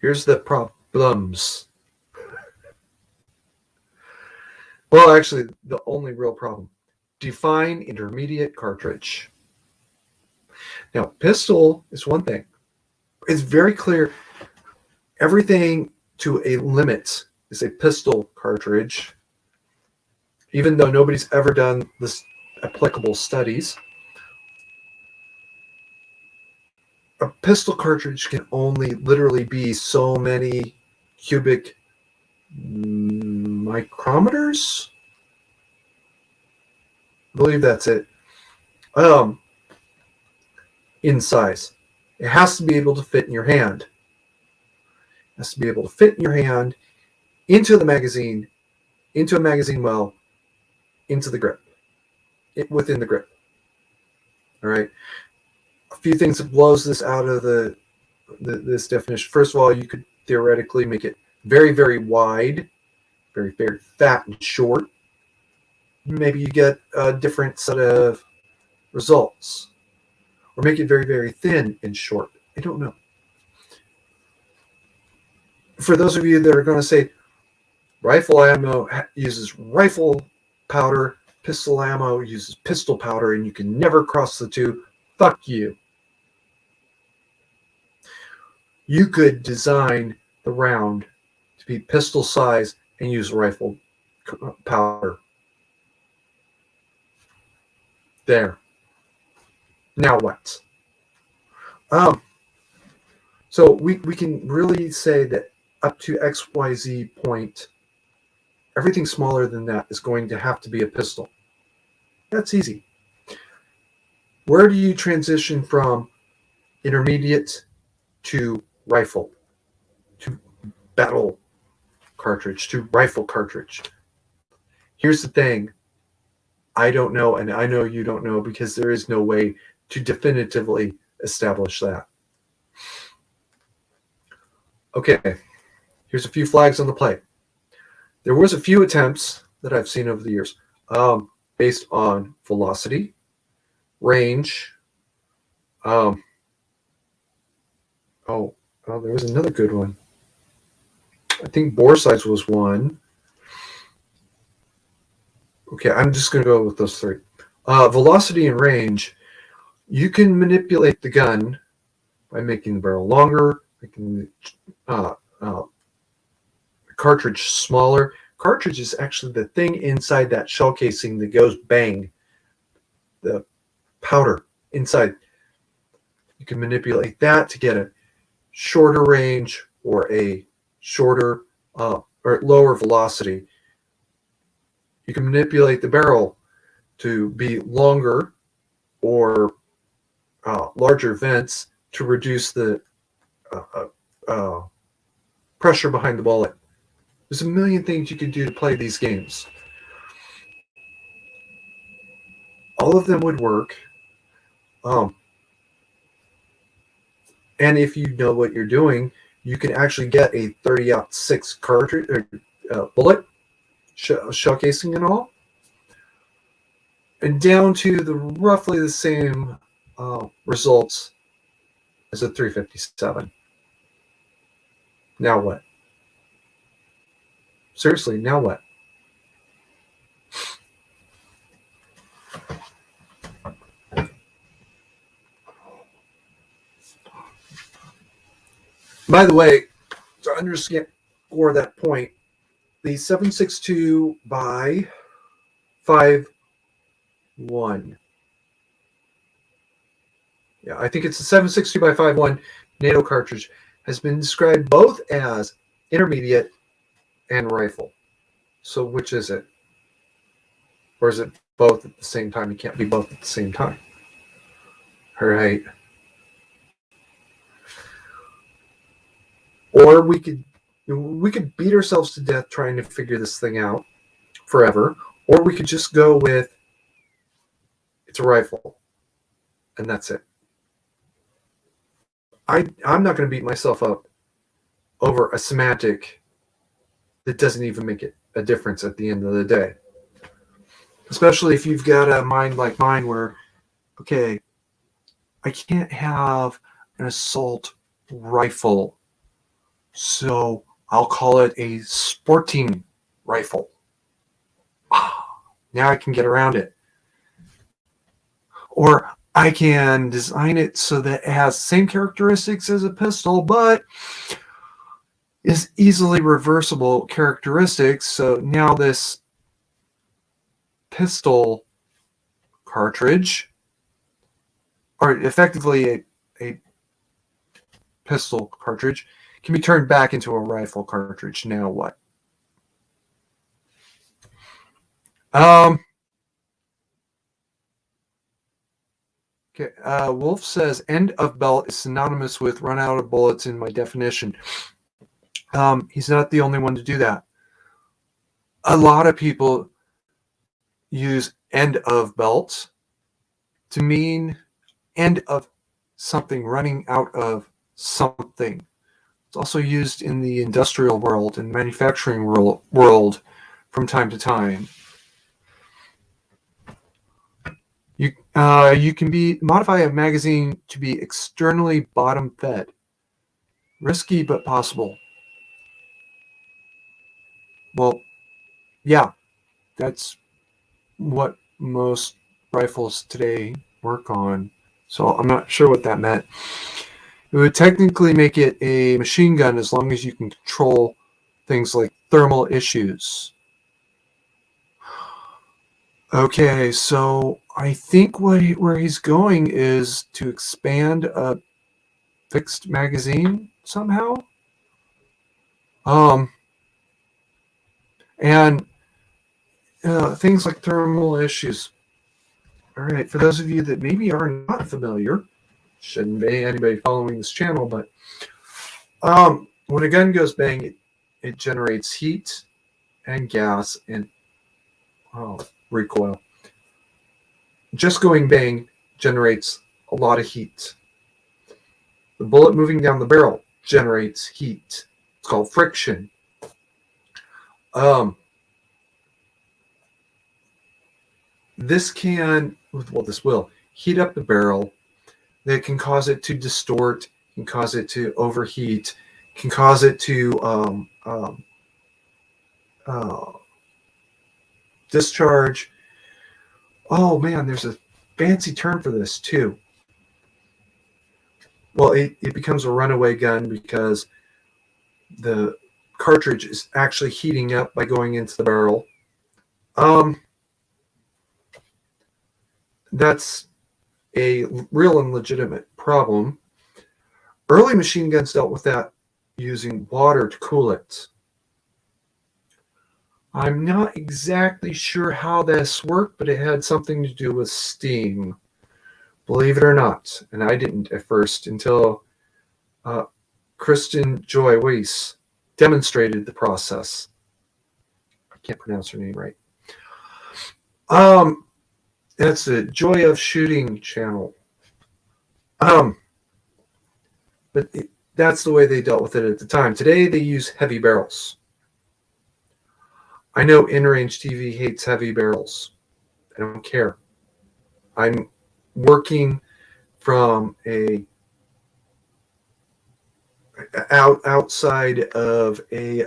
Here's the problems. Well, actually, the only real problem. Define intermediate cartridge. Now, pistol is one thing. It's very clear. Everything to a limit is a pistol cartridge, even though nobody's ever done this applicable studies. A pistol cartridge can only literally be so many cubic micrometers. I believe that's it. In size. It has to be able to fit in your hand. It has to be able to fit in your hand, into the magazine, into a magazine well, into the grip, within the grip. All right. A few things that blows this out of this definition. First of all, you could theoretically make it very, very wide, very, very fat and short. Maybe you get a different set of results. Or make it very, very thin and short. I don't know. For those of you that are going to say rifle ammo uses rifle powder, pistol ammo uses pistol powder, and you can never cross the two, fuck you. You could design the round to be pistol size and use rifle powder. There. Now what? So we can really say that up to XYZ point, everything smaller than that is going to have to be a pistol. That's easy. Where do you transition from intermediate to rifle, to battle cartridge, to rifle cartridge? Here's the thing. I don't know, and I know you don't know, because there is no way to definitively establish that. Okay, here's a few flags on the play. There was a few attempts that I've seen over the years based on velocity, range. Um, there was another good one. I think bore size was one. Okay, I'm just going to go with those three. Velocity and range. You can manipulate the gun by making the barrel longer, making the cartridge smaller. Cartridge is actually the thing inside that shell casing that goes bang. The powder inside. You can manipulate that to get a shorter range or a shorter or lower velocity. You can manipulate the barrel to be longer or larger vents to reduce the pressure behind the bullet. There's a million things you can do to play these games. All of them would work. And if you know what you're doing, you can actually get a 30-06 cartridge or bullet, shell casing and all, and down to the roughly the same results as a 357. Now what? Seriously, now what? By the way, to underscore that point, the 7.62 by 5.1. Yeah, I think it's a 7.62 by 5.1 NATO cartridge has been described both as intermediate and rifle. So which is it? Or is it both at the same time? It can't be both at the same time. All right. Or we could beat ourselves to death trying to figure this thing out forever, or we could just go with it's a rifle, and that's it. I'm not going to beat myself up over a semantic that doesn't even make it a difference at the end of the day. Especially if you've got a mind like mine where, okay, I can't have an assault rifle, so I'll call it a sporting rifle. Now I can get around it. Or I can design it so that it has the same characteristics as a pistol, but is easily reversible characteristics. So now this pistol cartridge, or effectively a pistol cartridge, can be turned back into a rifle cartridge. Now what? Okay, Wolf says end of belt is synonymous with run out of bullets in my definition. He's not the only one to do that. A lot of people use end of belt to mean end of something, running out of something. It's also used in the industrial world and manufacturing world from time to time. You can modify a magazine to be externally bottom fed. Risky but possible. Well, yeah, that's what most rifles today work on. So I'm not sure what that meant. It would technically make it a machine gun as long as you can control things like thermal issues. Okay, so I think where he's going is to expand a fixed magazine somehow. And things like thermal issues. All right, for those of you that maybe are not familiar, shouldn't be anybody following this channel, but when a gun goes bang, it generates heat and gas and recoil. Just going bang generates a lot of heat. The bullet moving down the barrel generates heat. It's called friction. this will heat up the barrel. That can cause it to distort, can cause it to overheat, can cause it to uh, discharge. Oh man, there's a fancy term for this too. Well, it becomes a runaway gun because the cartridge is actually heating up by going into the barrel. That's a real and legitimate problem. Early machine guns dealt with that using water to cool it. I'm not exactly sure how this worked, but it had something to do with steam, believe it or not. And I didn't at first until Kristen Joy Weiss demonstrated the process. I can't pronounce her name right. That's the Joy of Shooting channel. But that's the way they dealt with it at the time. Today they use heavy barrels. I know in-range TV hates heavy barrels. I don't care. I'm working from outside of a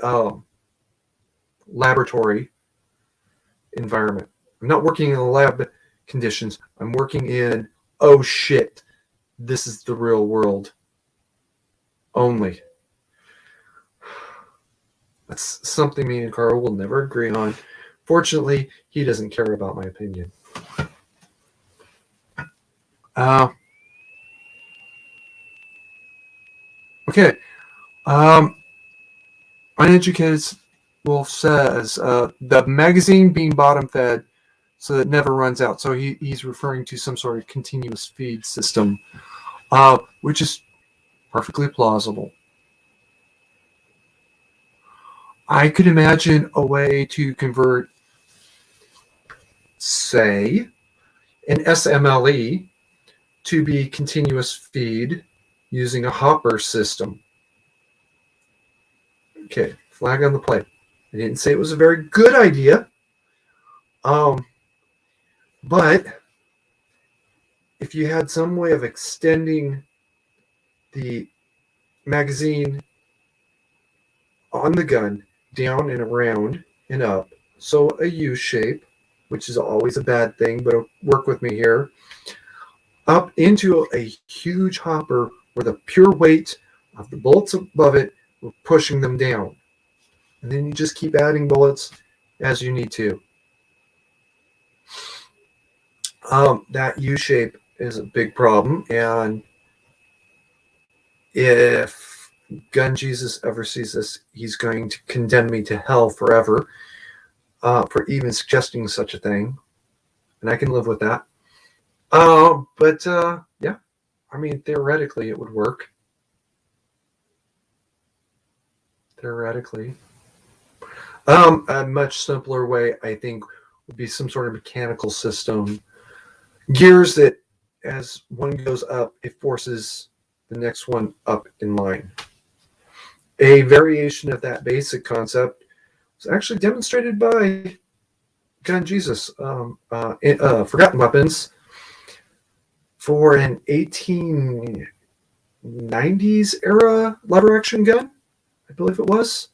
laboratory environment. I'm not working in lab conditions. I'm working in, oh shit, this is the real world only. That's something me and Carl will never agree on. Fortunately, he doesn't care about my opinion. Okay. Uneducated Wolf says the magazine being bottom fed so that it never runs out. So he's referring to some sort of continuous feed system, which is perfectly plausible. I could imagine a way to convert, say, an SMLE to be continuous feed using a hopper system. Okay, flag on the play. I didn't say it was a very good idea. But if you had some way of extending the magazine on the gun down and around and up, so a U shape, which is always a bad thing, but work with me here, up into a huge hopper where the pure weight of the bullets above it were pushing them down. And then you just keep adding bullets as you need to. That U shape is a big problem, and if Gun Jesus ever sees this, he's going to condemn me to hell forever for even suggesting such a thing, and I can live with that. But yeah, I mean, theoretically, it would work. Theoretically. A much simpler way, I think, would be some sort of mechanical system. Gears that, as one goes up, it forces the next one up in line. A variation of that basic concept was actually demonstrated by Gun Jesus, Forgotten Weapons, for an 1890s era lever action gun, I believe it was.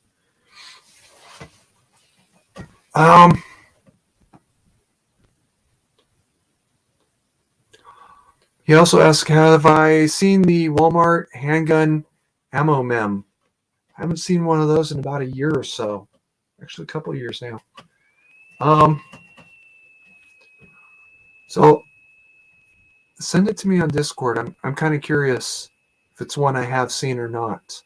He also asked, have I seen the Walmart handgun ammo mem? I haven't seen one of those in about a year or so. Actually, a couple of years now. So send it to me on Discord. I'm kind of curious if it's one I have seen or not.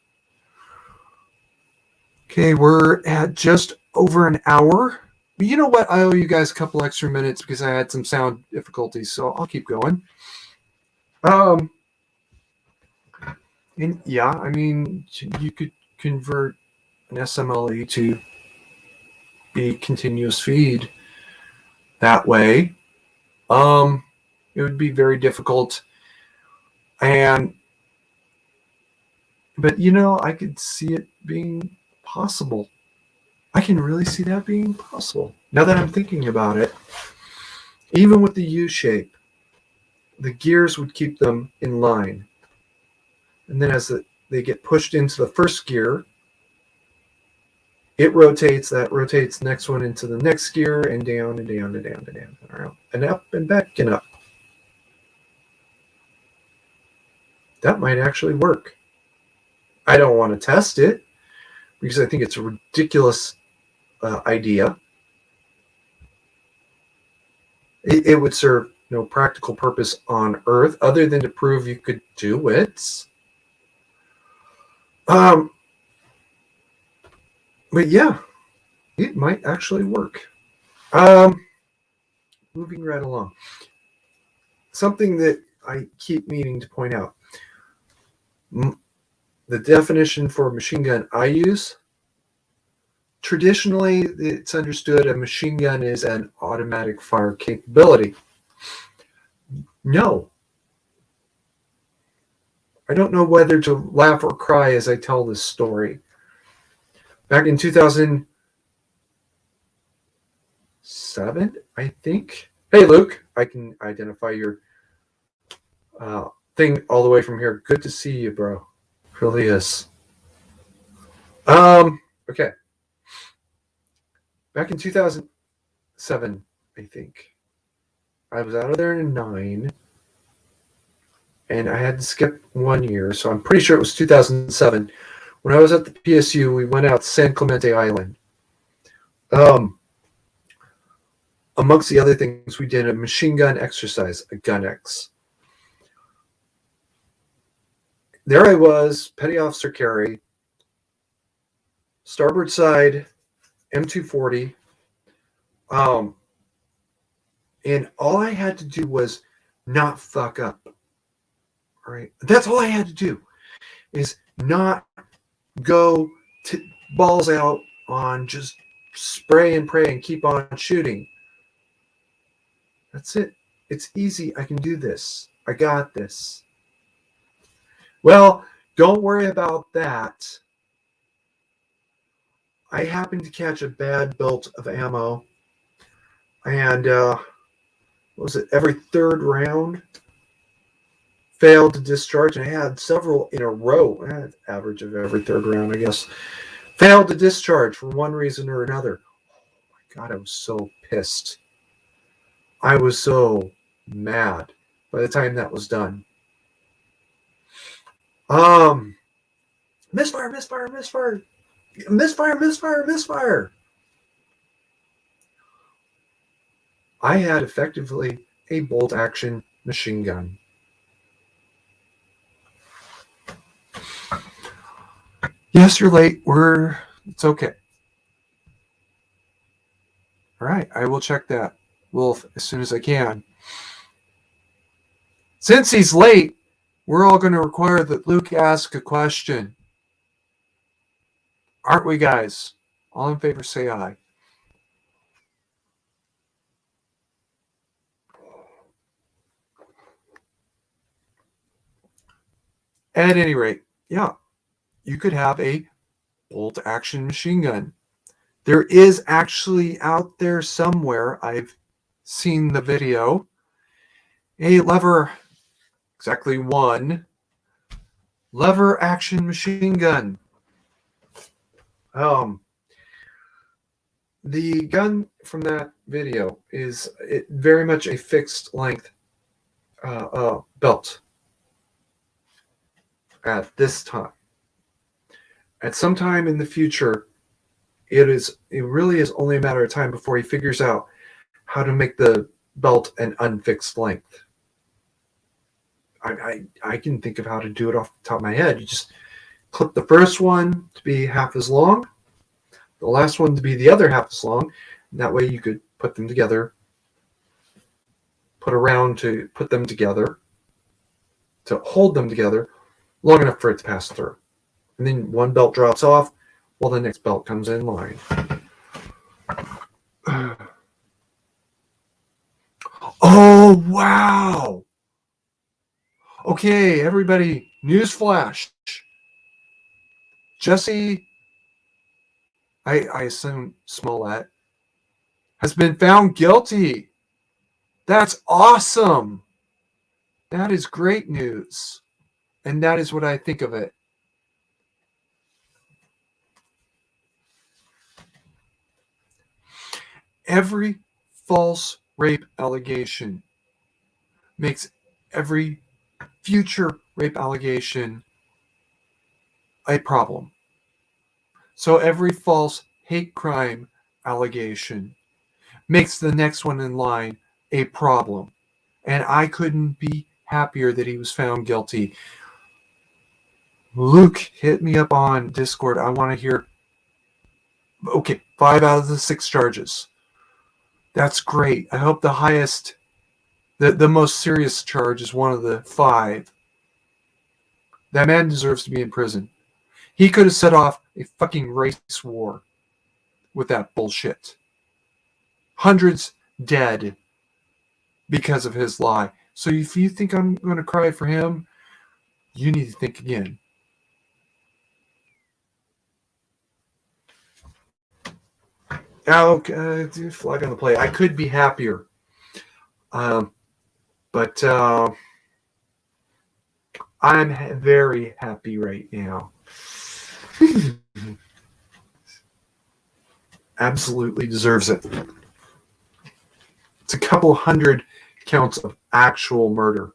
Okay, we're at just over an hour. But you know what? I owe you guys a couple extra minutes because I had some sound difficulties, so I'll keep going. And yeah, I mean, you could convert an SMLE to be continuous feed that way. It would be very difficult. But you know, I could see it being possible. I can really see that being possible now that I'm thinking about it. Even with the U shape, the gears would keep them in line. And then as they get pushed into the first gear, it rotates, that rotates the next one into the next gear, and down and down and down and down and around, and up and back and up. That might actually work. I don't want to test it because I think it's a ridiculous idea. It would serve no practical purpose on Earth other than to prove you could do it. But yeah, it might actually work. Moving right along. Something that I keep meaning to point out. The definition for machine gun I use, traditionally it's understood a machine gun is an automatic fire capability. No. I don't know whether to laugh or cry as I tell this story. Back in 2007, I think. Hey, Luke, I can identify your thing all the way from here. Good to see you, bro. Really is. Okay. Back in 2007, I think. I was out of there in 9. And I had to skip 1 year, so I'm pretty sure it was 2007. When I was at the PSU, we went out to San Clemente Island. Amongst the other things, we did a machine gun exercise, a gun X. There I was, Petty Officer Carey, starboard side, M240. And all I had to do was not fuck up. All right, that's all I had to do, is not go balls out on just spray and pray and keep on shooting. That's it. It's easy. I can do this. I got this. Well, don't worry about that. I happened to catch a bad belt of ammo, and what was it, every third round failed to discharge, and I had several in a row, average of every third round, I guess, failed to discharge for one reason or another. Oh my God, I was so pissed. I was so mad by the time that was done. Misfire, misfire, misfire, misfire, misfire, misfire. I had effectively a bolt action machine gun. Yes, you're late. It's okay. All right, I will check that, Wolf, as soon as I can. Since he's late, we're all going to require that Luke ask a question. Aren't we, guys? All in favor, say aye. At any rate, yeah, you could have a bolt action machine gun. There is actually out there somewhere, I've seen the video, a lever, exactly one, lever action machine gun. The gun from that video is very much a fixed length belt at this time. At some time in the future, it really is only a matter of time before he figures out how to make the belt an unfixed length. I can think of how to do it off the top of my head. You just clip the first one to be half as long, the last one to be the other half as long. And that way you could put them together, put around to put them together, to hold them together long enough for it to pass through. And then one belt drops off while the next belt comes in line. Oh, wow. Okay, everybody, news flash. Jesse, I assume Smollett, has been found guilty That's awesome. That is great news. And that is what I think of it. Every false rape allegation makes every future rape allegation a problem. So every false hate crime allegation makes the next one in line a problem. And I couldn't be happier that he was found guilty. Luke, hit me up on Discord. I want to hear. Okay, 5 out of the 6 charges. That's great. I hope the highest, the most serious charge is one of the 5. That man deserves to be in prison. He could have set off a fucking race war with that bullshit. Hundreds dead because of his lie. So if you think I'm going to cry for him, you need to think again. Okay, flag on the play. I could be happier. But I'm very happy right now. Absolutely deserves it. It's a couple hundred counts of actual murder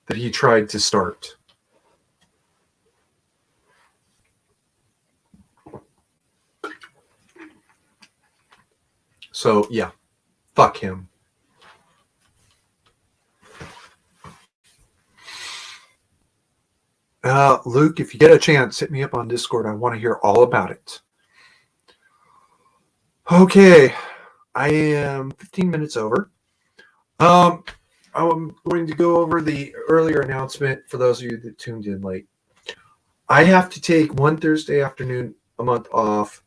that he tried to start. So, yeah, fuck him. Luke, if you get a chance, hit me up on Discord. I want to hear all about it. Okay, I am 15 minutes over. I'm going to go over the earlier announcement for those of you that tuned in late. I have to take one Thursday afternoon a month off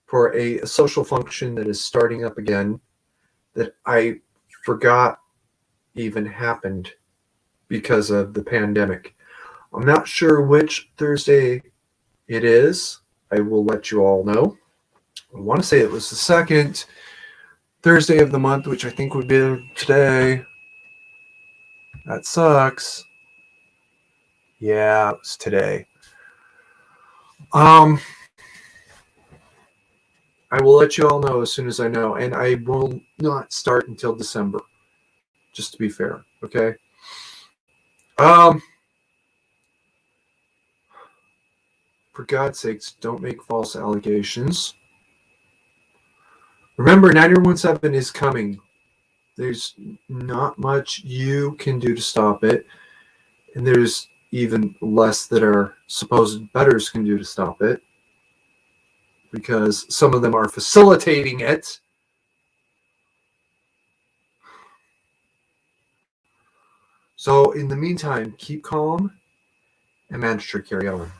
for a social function that is starting up again that I forgot even happened because of the pandemic. I'm not sure which Thursday it is. I will let you all know. I want to say it was the second Thursday of the month, which I think would be today. That sucks. Yeah, it was today. I will let you all know as soon as I know, and I will not start until December, just to be fair, okay? For God's sakes, don't make false allegations. Remember, 9017 is coming. There's not much you can do to stop it, and there's even less that our supposed betters can do to stop it, because some of them are facilitating it. So in the meantime, keep calm and manage to carry on.